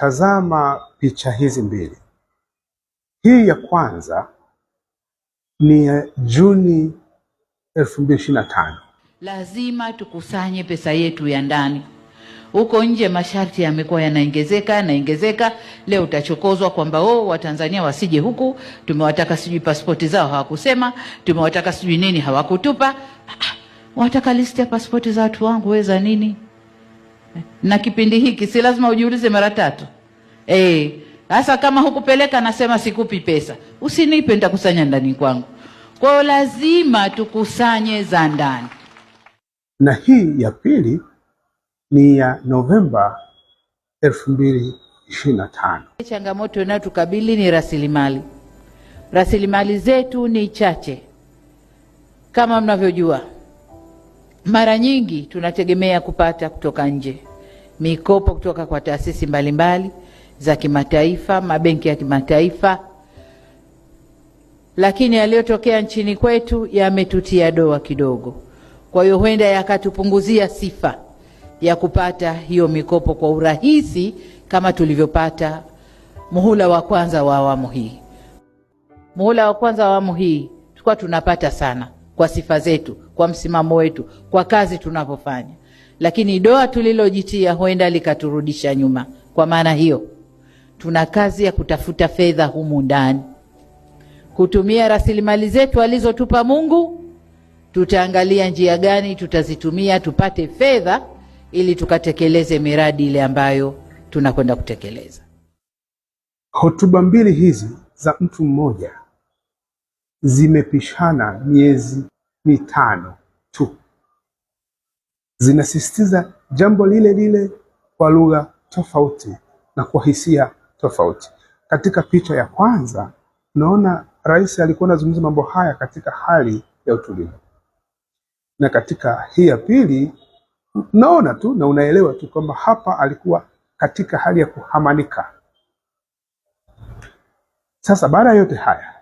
tazama picha hizi mbili. Hii ya kwanza ni ya Juni 2025. Lazima tukusanye pesa yetu ya ndani. Huko nje masharti yamekuwa yanaongezeka. Leo utachokozwa kwamba Watanzania wasije huku, tumewataka sijui pasipoti zao hawakusema, tumewataka sijui nini hawakutupa. Wataka listi ya pasipoti za watu wangu weza nini? Na kipindi hiki si lazima ujiulize mara tatu. Sasa kama hukupeleka nasema sikupi pesa. Usinipe, nitakusanya ndani kwangu. Kwa hiyo lazima tukusanye za ndani. Na hii ya pili ni ya Novemba 2025. Changamoto inayotukabili ni rasilimali. Rasilimali zetu ni chache. Kama mnavyojua, mara nyingi tunategemea kupata kutoka nje, mikopo kutoka kwa taasisi mbalimbali za kimataifa, mabenki ya kimataifa, lakini yaliyotokea nchini kwetu yametutia doa kidogo. Kwa hiyo huenda yakatupunguzia sifa ya kupata hiyo mikopo kwa urahisi kama tulivyopata muhula wa kwanza wa awamu hii. Muhula wa kwanza wa awamu hii tulikuwa tunapata sana kwa sifa zetu, kwa msimamo wetu, kwa kazi tunapofanya. Lakini doa tulilojitia huenda likaturudisha nyuma. Kwa maana hiyo, tuna kazi ya kutafuta fedha humu ndani, kutumia rasilimali zetu alizotupa Mungu. Tutaangalia njia gani tutazitumia tupate fedha ili tukatekeleze miradi ile ambayo tunakwenda kutekeleza. Hotuba mbili hizi za mtu mmoja zimepishana miezi 5 tu. Zinasisitiza jambo lile lile kwa lugha tofauti na kwa hisia tofauti. Katika picha ya kwanza unaona rais alikuwa anazungumza mambo haya katika hali ya utulivu, na katika hii ya pili unaona tu na unaelewa tu kwamba hapa alikuwa katika hali ya kuhamanika. Sasa baada ya yote haya,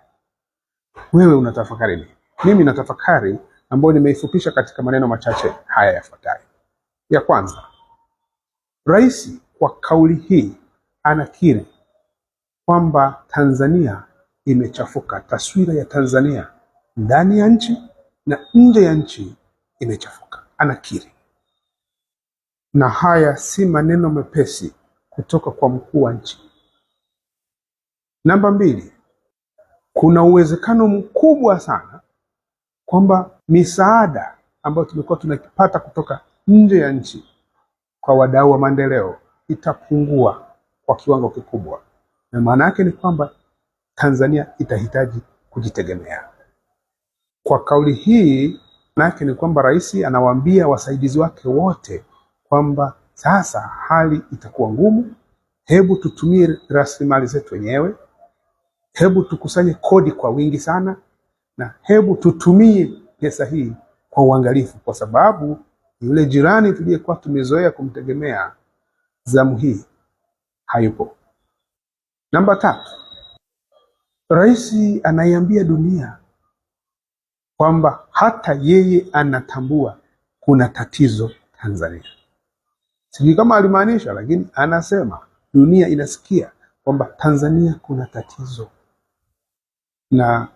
wewe unatafakari nini? Mimi natafakari ambayo nimeifupisha katika maneno machache haya yafuatayo. Ya kwanza, rais kwa kauli hii anakiri kwamba Tanzania imechafuka. Taswira ya Tanzania ndani ya nchi na nje ya nchi imechafuka. Anakiri. Na haya si maneno mepesi kutoka kwa mkuu wa nchi. Namba 2, kuna uwezekano mkubwa sana kwamba misaada ambayo tumekuwa tunapata kutoka nje ya nchi kwa wadau wa maendeleo itapungua kwa kiwango kikubwa. Na maana yake ni kwamba Tanzania itahitaji kujitegemea. Kwa kauli hii, maana yake ni kwamba rais anawaambia wasaidizi wake wote kwamba sasa hali itakuwa ngumu, hebu tutumie rasilimali zetu wenyewe, hebu tukusanye kodi kwa wingi sana, na hebu tutumie pesa hii kwa uangalifu, kwa sababu yule jirani tuliyekuwa tumezoea kumtegemea zamu hii hayupo. Namba 3, rais anaiambia dunia kwamba hata yeye anatambua kuna tatizo Tanzania. Sijui kama alimaanisha, lakini anasema dunia inasikia kwamba Tanzania kuna tatizo. Na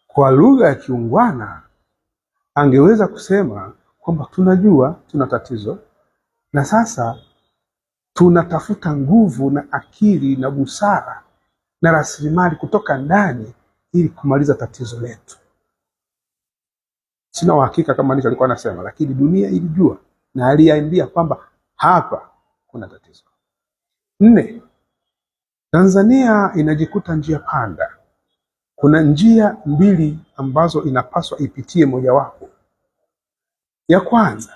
kwa lugha ya kiungwana angeweza kusema kwamba tunajua tuna tatizo, na sasa tunatafuta nguvu na akili na busara na rasilimali kutoka ndani ili kumaliza tatizo letu. Sina uhakika kama ndicho alikuwa anasema, lakini dunia ilijua na aliambia kwamba hapa kuna tatizo. 4, Tanzania inajikuta njia panda. Kuna njia mbili ambazo inapaswa ipitie mojawapo. Ya kwanza,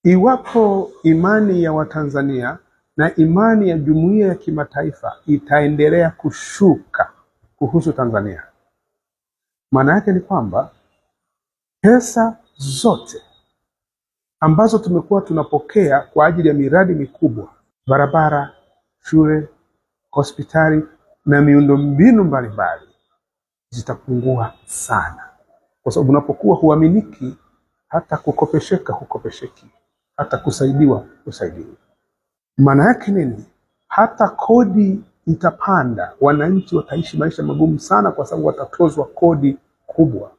iwapo imani ya Watanzania na imani ya jumuiya ya kimataifa itaendelea kushuka kuhusu Tanzania, maana yake ni kwamba pesa zote ambazo tumekuwa tunapokea kwa ajili ya miradi mikubwa, barabara, shule, hospitali na miundombinu mbalimbali zitapungua sana. Kwa sababu unapokuwa huaminiki, hata kukopesheka hukopesheki, hata kusaidiwa usaidiwi. Maana yake nini? hata kodi itapanda, wananchi wataishi maisha magumu sana, kwa sababu watatozwa kodi kubwa.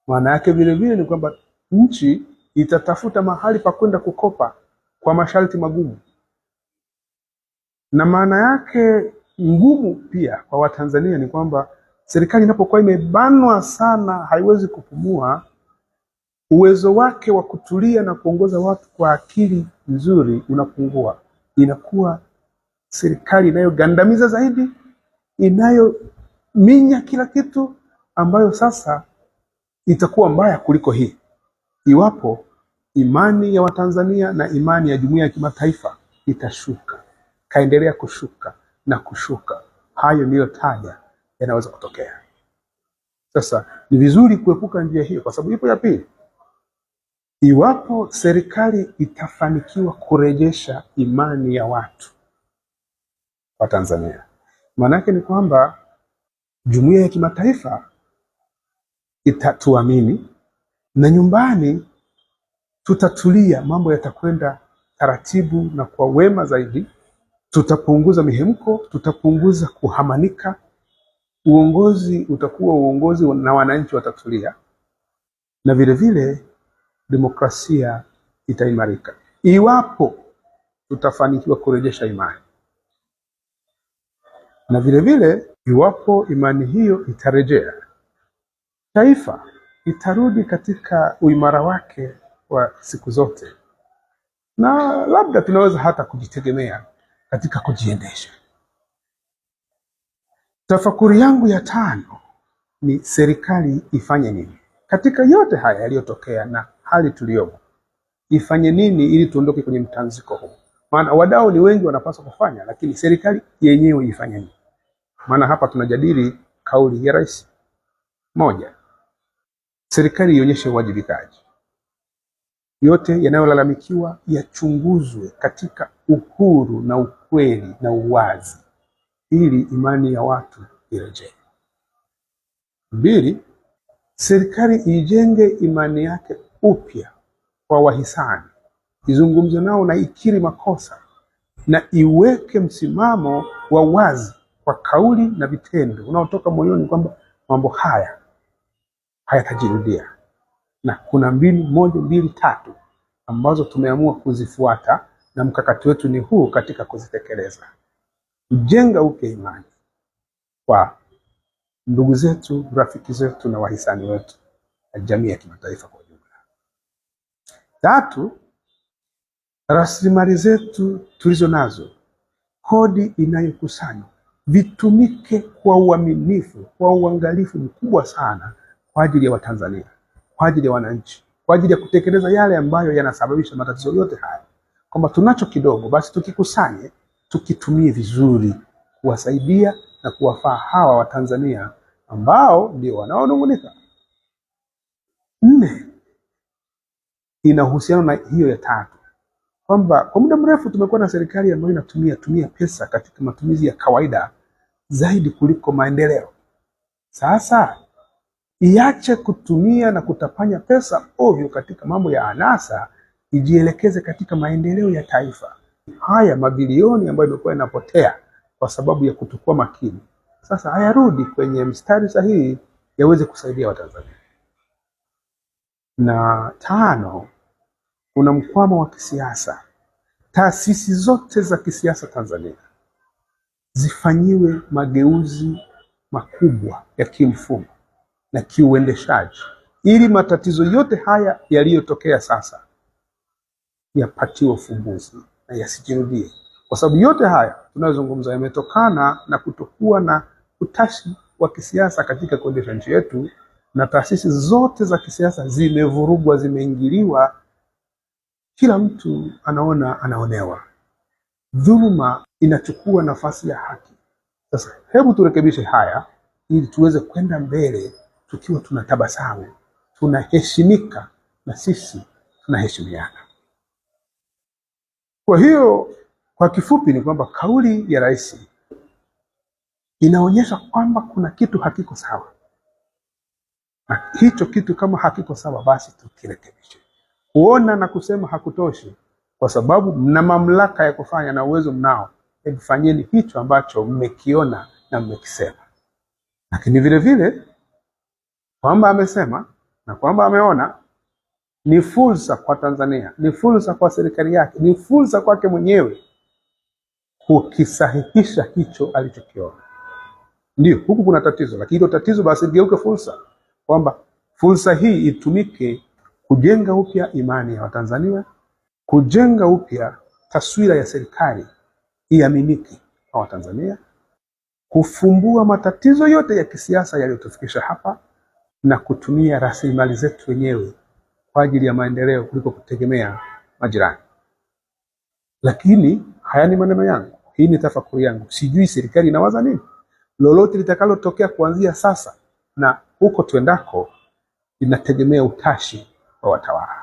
Maana yake vile vile ni kwamba nchi itatafuta mahali pa kwenda kukopa kwa masharti magumu, na maana yake ngumu pia kwa Watanzania ni kwamba serikali inapokuwa imebanwa sana, haiwezi kupumua, uwezo wake wa kutulia na kuongoza watu kwa akili nzuri unapungua. Inakuwa serikali inayogandamiza zaidi, inayominya kila kitu, ambayo sasa itakuwa mbaya kuliko hii iwapo imani ya Watanzania na imani ya jumuiya ya kimataifa itashuka, kaendelea kushuka na kushuka. Hayo ndiyo taja yanaweza kutokea. Sasa ni vizuri kuepuka njia hiyo, kwa sababu ipo ya pili. Iwapo serikali itafanikiwa kurejesha imani ya watu wa Tanzania, maana yake ni kwamba jumuiya ya kimataifa itatuamini, na nyumbani tutatulia, mambo yatakwenda taratibu na kwa wema zaidi. Tutapunguza mihemko, tutapunguza kuhamanika, uongozi utakuwa uongozi na wananchi watatulia, na vile vile demokrasia itaimarika iwapo tutafanikiwa kurejesha imani, na vile vile iwapo imani hiyo itarejea, taifa itarudi katika uimara wake wa siku zote, na labda tunaweza hata kujitegemea katika kujiendesha. Tafakuri yangu ya tano ni serikali ifanye nini katika yote haya yaliyotokea na hali tuliyomo. Ifanye nini ili tuondoke kwenye mtanziko huu? Maana wadau ni wengi wanapaswa kufanya, lakini serikali yenyewe ifanye nini? Maana hapa tunajadili kauli ya rais. Moja, serikali ionyeshe uwajibikaji. Yote yanayolalamikiwa yachunguzwe katika uhuru na ukweli na uwazi, ili imani ya watu irejee. Mbili, serikali ijenge imani yake upya kwa wahisani, izungumze nao na ikiri makosa, na iweke msimamo wa wazi kwa kauli na vitendo unaotoka moyoni kwamba mambo haya hayatajirudia, na kuna mbinu 1, 2, 3 ambazo tumeamua kuzifuata, na mkakati wetu ni huu katika kuzitekeleza. Kujenga upya imani kwa ndugu zetu, rafiki zetu na wahisani wetu na jamii ya kimataifa kwa ujumla. 3, rasilimali zetu tulizo nazo, kodi inayokusanywa, vitumike kwa uaminifu, kwa uangalifu mkubwa sana kwa ajili ya Watanzania, kwa ajili ya wananchi, kwa ajili ya kutekeleza yale ambayo yanasababisha matatizo yote haya. Kwamba tunacho kidogo, basi tukikusanye, tukitumie vizuri kuwasaidia na kuwafaa hawa Watanzania ambao ndio wanaonungunika. 4, inahusiana na hiyo ya 3, kwamba kwa muda mrefu tumekuwa na serikali ambayo inatumia pesa katika matumizi ya kawaida zaidi kuliko maendeleo. Sasa iache kutumia na kutapanya pesa ovyo katika mambo ya anasa, ijielekeze katika maendeleo ya taifa. Haya mabilioni ambayo yamekuwa yanapotea kwa sababu ya kutokuwa makini, sasa hayarudi kwenye mstari sahihi yaweze kusaidia Watanzania. Na 5, kuna mkwamo wa kisiasa. Taasisi zote za kisiasa Tanzania zifanyiwe mageuzi makubwa ya kimfumo na kiuendeshaji, ili matatizo yote haya yaliyotokea sasa yapatiwe ufumbuzi na yasijirudie, kwa sababu yote haya tunayozungumza yametokana na kutokuwa na utashi wa kisiasa katika kuendesha nchi yetu, na taasisi zote za kisiasa zimevurugwa, zimeingiliwa. Kila mtu anaona anaonewa, dhuluma inachukua nafasi ya haki. Sasa hebu turekebishe haya ili tuweze kwenda mbele tukiwa tunatabasamu, tunaheshimika na sisi tunaheshimiana. Kwa hiyo kwa kifupi ni kwamba kauli ya rais inaonyesha kwamba kuna kitu hakiko sawa, na hicho kitu kama hakiko sawa, basi tukirekebishe. Kuona na kusema hakutoshi, kwa sababu mna mamlaka ya kufanya na uwezo mnao, fanyeni hicho ambacho mmekiona na mmekisema. Lakini vile vile kwamba amesema na kwamba ameona ni fursa kwa Tanzania, ni fursa kwa serikali yake, ni fursa kwake mwenyewe kukisahihisha hicho alichokiona. Ndio, huku kuna tatizo, lakini hilo tatizo basi ligeuke fursa, kwamba fursa hii itumike kujenga upya imani ya Watanzania, kujenga upya taswira ya serikali iaminike kwa Watanzania, kufumbua matatizo yote ya kisiasa yaliyotufikisha hapa, na kutumia rasilimali zetu wenyewe kwa ajili ya maendeleo kuliko kutegemea majirani. Lakini haya ni maneno yangu, hii ni tafakuri yangu. Sijui serikali inawaza nini. Lolote litakalotokea kuanzia sasa na huko tuendako linategemea utashi wa watawala.